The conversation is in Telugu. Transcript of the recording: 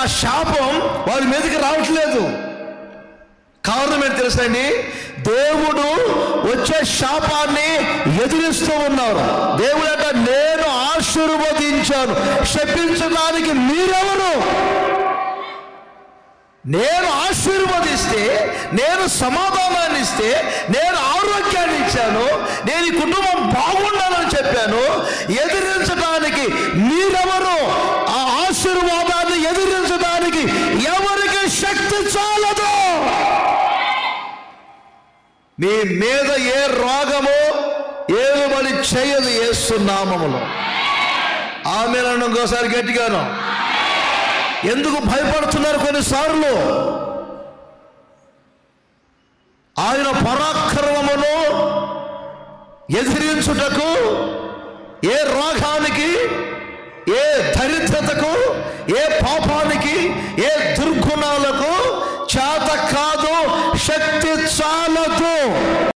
శాపం వారి మీదకి రావట్లేదు. కారణం ఏంటి తెలుసండి? దేవుడు వచ్చే శాపాన్ని ఎదిరిస్తూ ఉన్నారు. దేవుడు అంట, నేను ఆశీర్వదించాను, శపించడానికి మీరెవరు? నేను ఆశీర్వదిస్తే, నేను సమాధానాన్ని ఇస్తే, నేను ఆరోగ్యాన్ని ఇచ్చాను, నేను ఈ కుటుంబం బాగుండాలని చెప్పాను. ఎదిరించడానికి మీరెవరు? ఆ ఆశీర్వాదాన్ని ఎదిరించడానికి ఎవరికి శక్తి చాలదు. నీ మీద ఏ రోగము ఏలుబడి చేయదు యేసు నామములో. ఆమేన్. ఇంకోసారి గట్టిగాను. ఎందుకు భయపడుతున్నారు? కొన్నిసార్లు ఆయన పరాక్రమమును ఎదిరించుటకు ఏ రోగానికి, ఏ దరిద్రతకు, ఏ పాపానికి, ఏ దుర్గుణాలకు చేత కాదు, శక్తి చాలదు.